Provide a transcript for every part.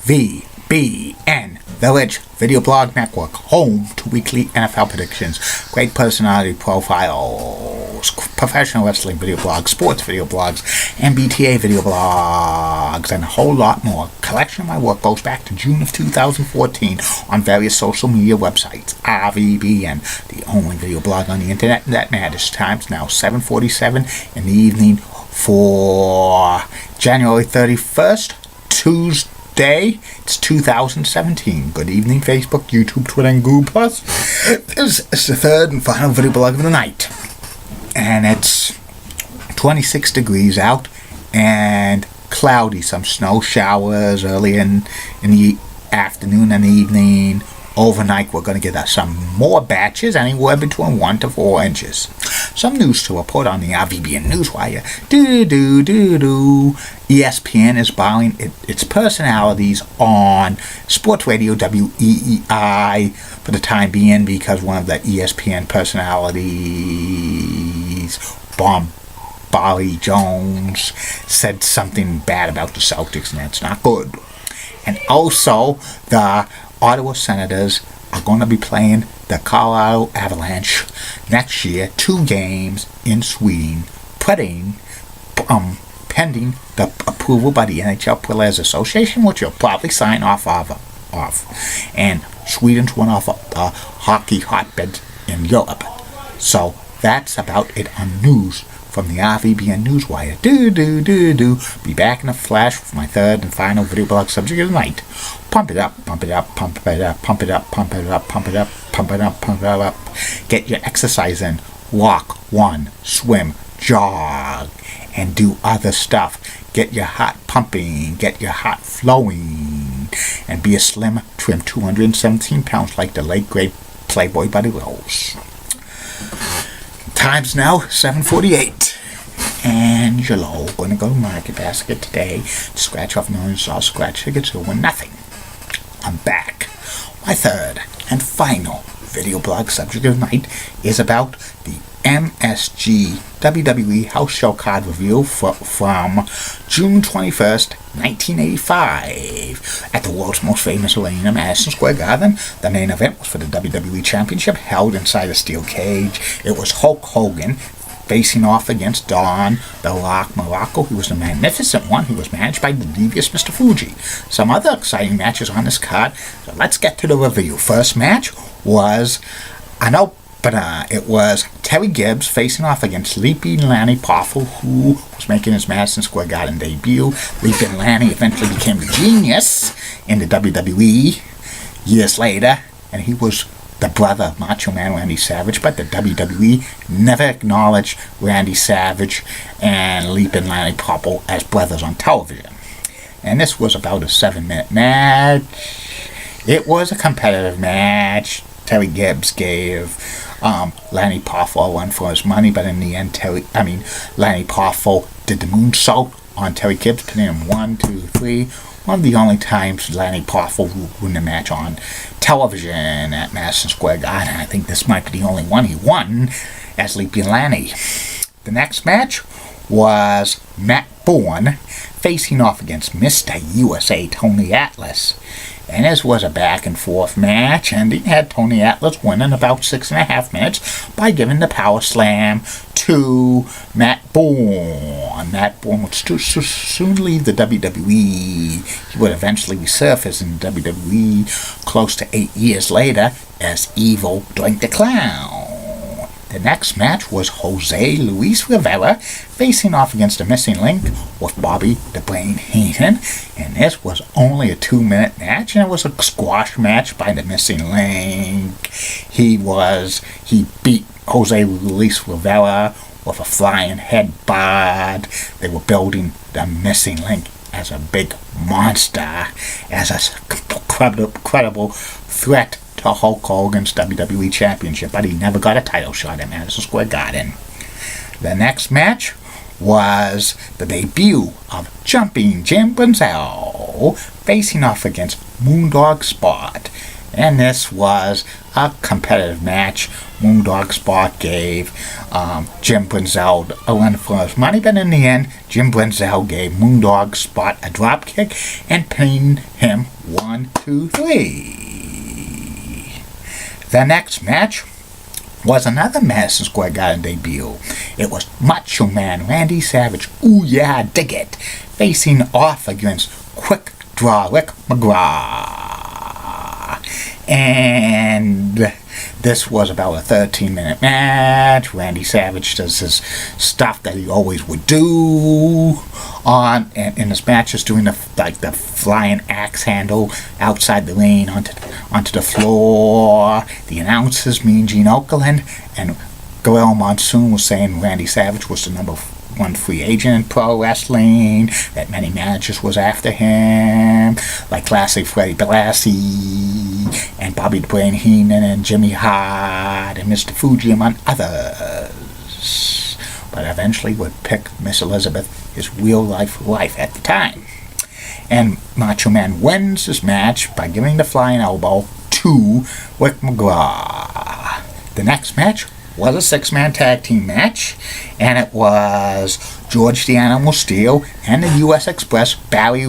VBN, Village Video Blog Network, home to weekly NFL predictions, great personality profiles, professional wrestling video blogs, sports video blogs, MBTA video blogs, and a whole lot more. Collection of my work goes back to June of 2014 on various social media websites. RVBN, the only video blog on the internet that matters. Time's now 7:47 in the evening for January 31st, Tuesday. It's 2017. Good evening, Facebook, YouTube, Twitter, and Google+. This is the third and final video blog of the night. And it's 26 degrees out and cloudy. Some snow showers early in the afternoon and the evening. Overnight, we're going to get some more batches, anywhere between 1 to 4 inches. Some news to report on the RVBN Newswire. ESPN is borrowing its personalities on sports radio WEEI for the time being because one of the ESPN personalities, Bobby Jones, said something bad about the Celtics, and that's not good. And also, the Ottawa Senators are going to be playing the Colorado Avalanche next year, 2 games in Sweden, pending the approval by the NHL Players Association, which you'll probably sign off. And Sweden's one of the hockey hotbeds in Europe. So that's about it on news from the RVBN Newswire. Be back in a flash with my third and final video blog subject of the night. Pump it up, pump it up, pump it up, pump it up, pump it up, pump it up, pump it up, pump it up. Get your exercise in. Walk, run, swim, jog, and do other stuff. Get your heart pumping, get your heart flowing, and be a slim, trim 217 pounds like the late great Playboy Buddy Rose. Time's now 7:48. Angelo going to go to Market Basket today to scratch off millions of scratch tickets to win nothing. I'm back. My third and final video blog subject of the night is about the MSG WWE House Show Card Review from June 21st, 1985 at the world's most famous arena, Madison Square Garden. The main event was for the WWE Championship, held inside a steel cage. It was Hulk Hogan facing off against Don the Rock Morocco. He was the Magnificent One. He was managed by the devious Mr. Fuji. Some other exciting matches on this card. So let's get to the review. First match was it was Terry Gibbs facing off against Leaping Lanny Poffo, who was making his Madison Square Garden debut. Leaping Lanny eventually became a genius in the WWE years later, and he was the brother of Macho Man Randy Savage, but the WWE never acknowledged Randy Savage and Leaping Lanny Poffo as brothers on television. And this was about a 7-minute match. It was a competitive match. Terry Gibbs gave Lanny Poffo a run for his money, but in the end, Lanny Poffo did the moonsault on Terry Gibbs, pinning him 1, 2, 3. One of the only times Lanny Poffo won the match on television at Madison Square Garden. I think this might be the only one he won as Leaping Lanny. The next match was Matt Bourne facing off against Mr. USA Tony Atlas. And this was a back and forth match, and he had Tony Atlas win in about 6.5 minutes by giving the power slam to Matt Bourne. Matt Bourne would soon leave the WWE. He would eventually resurface in the WWE close to 8 years later as Evil Doink the Clown. The next match was Jose Luis Rivera facing off against the Missing Link with Bobby the Brain Heenan, and this was only a 2-minute match, and it was a squash match by the Missing Link. He beat Jose Luis Rivera with a flying headbutt. They were building the Missing Link as a big monster, as a credible threat to Hulk Hogan's WWE Championship, but he never got a title shot at Madison Square Garden. The next match was the debut of Jumping Jim Brunzell facing off against Moondog Spot. And this was a competitive match Moondog spot gave Jim Brunzell a run for his money, but in the end, Jim Brunzell gave Moondog spot a drop kick and pinned him 1, 2, 3. The next match was another Madison Square Garden debut. It was Macho Man Randy Savage, ooh yeah, dig it, facing off against Quick Draw Rick McGraw. And this was about a 13-minute match. Randy Savage does his stuff that he always would do in his matches, doing the flying axe handle outside the ring onto the floor. The announcers, Mean Gene Okerlund and Gorilla Monsoon, was saying Randy Savage was the number one free agent in pro wrestling, that many managers was after him, like classic Freddie Blassie and Bobby the Brain Heenan and Jimmy Hart and Mr. Fuji, among others. But eventually would pick Miss Elizabeth, his real-life wife at the time. And Macho Man wins his match by giving the flying elbow to Rick McGraw. The next match was a 6-man tag team match, and it was George the Animal Steele and the U.S. Express, Barry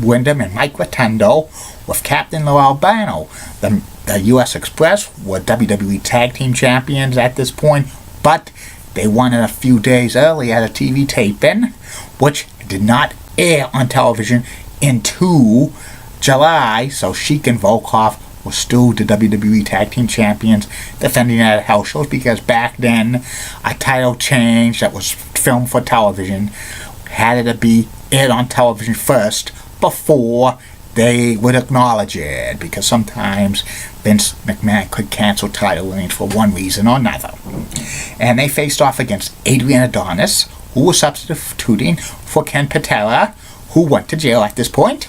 Windham and Mike Rotundo, with Captain Lou Albano. The U.S. Express were WWE Tag Team Champions at this point, but they won it a few days early at a TV taping, which did not air on television into July, so Sheik and Volkov were still the WWE Tag Team Champions, defending at house shows, because back then a title change that was filmed for television had to be aired on television first before they would acknowledge it, because sometimes Vince McMahon could cancel title reigns for one reason or another. And they faced off against Adrian Adonis, who was substituting for Ken Patera, who went to jail at this point,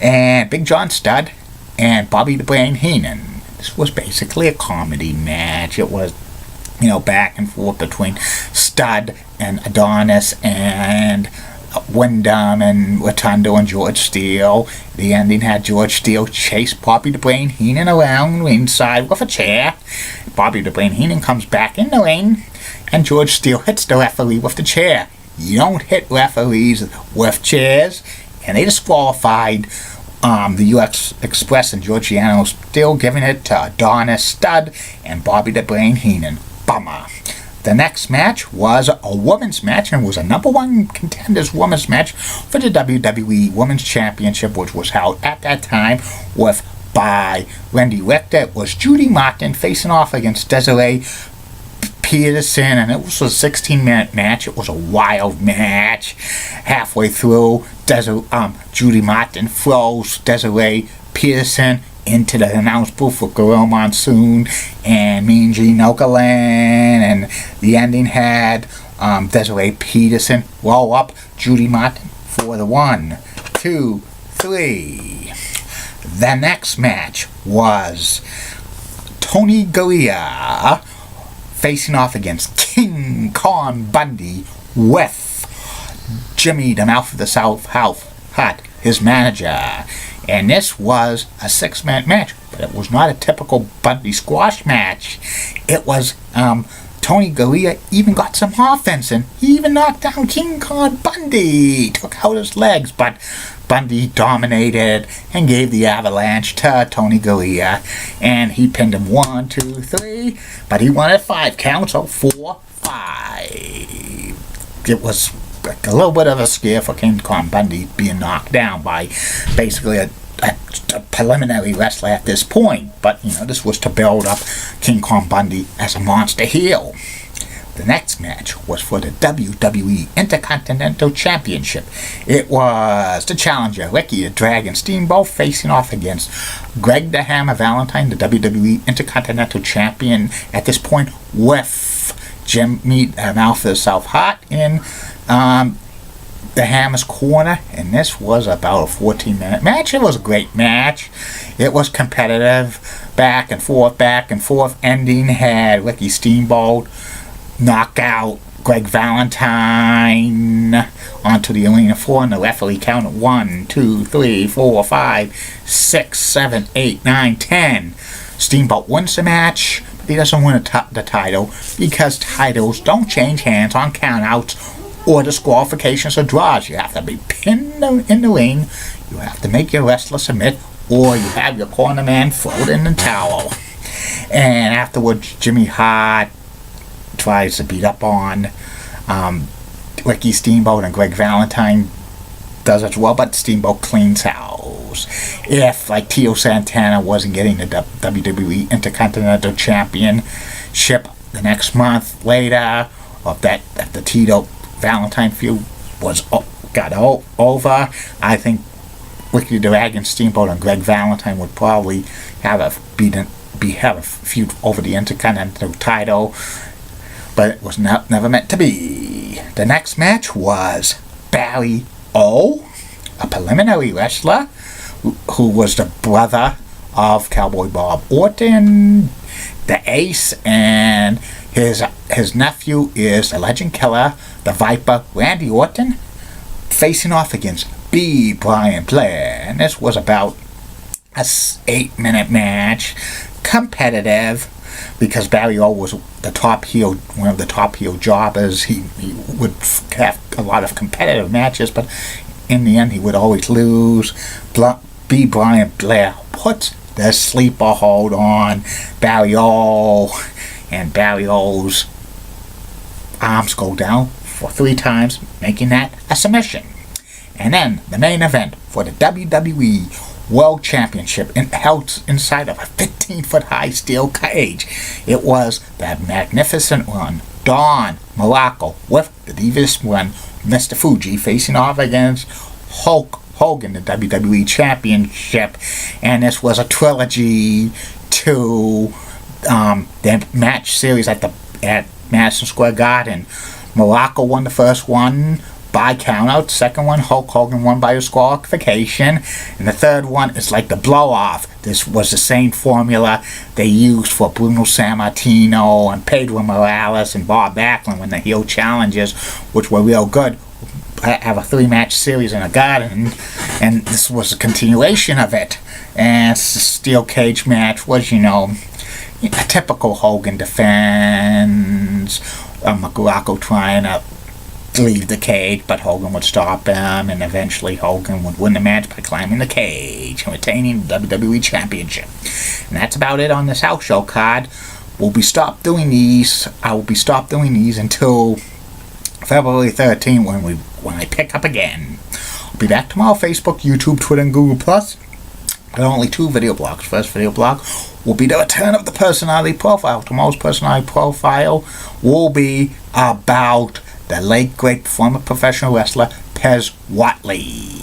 and Big John Studd and Bobby the Brain Heenan. This was basically a comedy match. It was, back and forth between Studd and Adonis and Windham and Rotundo and George Steele. The ending had George Steele chase Bobby the Brain Heenan around ringside with a chair. Bobby the Brain Heenan comes back in the ring, and George Steele hits the referee with the chair. You don't hit referees with chairs, and they disqualified the U.S. Express and George the Animal Steele, giving it to Adonis, Studd, and Bobby the Brain Heenan. Bummer. The next match was a women's match, and was a number one contenders women's match for the WWE Women's Championship, which was held at that time by Wendy Richter. It was Judy Martin facing off against Desiree Peterson, and it was a 16-minute match. It was a wild match. Halfway through, Judy Martin throws Desiree Peterson into the announce booth with Gorilla Monsoon and Mean Gene Okerlund, and the ending had Desiree Peterson roll up Judy Martin for the 1, 2, 3. The next match was Tony Garea facing off against King Kong Bundy with Jimmy the Mouth of the South Hut, his manager. And this was a 6-man match, but it was not a typical Bundy squash match. It was, Tony Garea even got some offense, and he even knocked down King Kong Bundy, took out his legs, but Bundy dominated and gave the avalanche to Tony Garea, and he pinned him 1, 2, 3, but he won at 5 counts, so 4, 5. It was a little bit of a scare for King Kong Bundy being knocked down by basically a preliminary wrestler at this point, but this was to build up King Kong Bundy as a monster heel. The next match was for the WWE Intercontinental Championship. It was the challenger, Ricky the Dragon Steamboat, facing off against Greg the Hammer Valentine, the WWE Intercontinental Champion at this point, with Jimmy Mouth of the South Hut in the Hammer's corner, and this was about a 14-minute match. It was a great match. It was competitive, back and forth. Ending had Ricky Steamboat knock out Greg Valentine onto the arena floor, and the referee counted 1, 2, 3, 4, 5, 6, 7, 8, 9, 10. Steamboat wins the match, he doesn't win the title because titles don't change hands on countouts or disqualifications or draws. You have to be pinned in the ring, you have to make your wrestler submit, or you have your corner man throw in the towel. And afterwards, Jimmy Hart tries to beat up on Ricky Steamboat, and Greg Valentine does as well, but Steamboat cleans house. If, like, Tito Santana wasn't getting the WWE Intercontinental Championship the next month later, or if the Tito Valentine feud got over, I think Ricky the Dragon Steamboat and Greg Valentine would probably have a feud over the Intercontinental title, but it was never meant to be. The next match was Barry O, a preliminary wrestler who was the brother of Cowboy Bob Orton, the Ace, and his nephew is the Legend Killer, the Viper, Randy Orton, facing off against B. Brian Blair. And this was about a 8-minute match, competitive, because Barry O was the top heel, one of the top heel jobbers. He would have a lot of competitive matches, but in the end he would always lose. B. Brian Blair puts the sleeper hold on Barry O, and Barry O's arms go down for 3 times, making that a submission. And then the main event for the WWE World Championship held inside of a 15-foot high steel cage. It was the Magnificent One, Don Muraco, with the Divas One, Mr. Fuji, facing off against Hulk Hogan, the WWE Championship. And this was a trilogy to the match series at Madison Square Garden. Muraco won the first one by countout. Second one, Hulk Hogan won by disqualification. And the third one is like the blow-off. This was the same formula they used for Bruno Sammartino and Pedro Morales and Bob Backlund when the heel challenges, which were real good, have a 3-match series in a garden, and this was a continuation of it. And the steel cage match was, a typical Hogan defense. Muraco trying to leave the cage, but Hogan would stop him, and eventually Hogan would win the match by climbing the cage and retaining the WWE Championship. And that's about it on this house show card. I will be stopped doing these until February 13th when I pick up again. I'll be back tomorrow. Facebook, YouTube, Twitter, and Google+. There are only 2 video blogs. First video blog will be the return of the personality profile. Tomorrow's personality profile will be about the late great former professional wrestler Pez Whatley.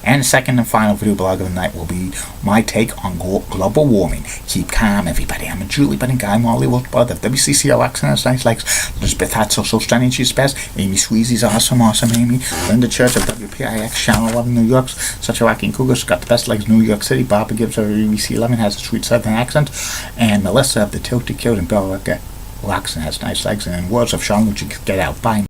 And the second and final video blog of the night will be my take on global warming. Keep calm, everybody. I'm a Julie Budding Guy, Molly Wolf, brother of WCCLX and his nice legs. Elizabeth Hart, so stunning, she's best. Amy Sweezy's awesome Amy. Linda Church of WPIX, Channel 11, New York. Such a rocking cougar, she's got the best legs, New York City. Barbara Gibbs of BBC 11 has a sweet southern accent. And Melissa of the Tilted Cute and Bella Roxon has nice legs. And in words of Sean, would you get out? Bye.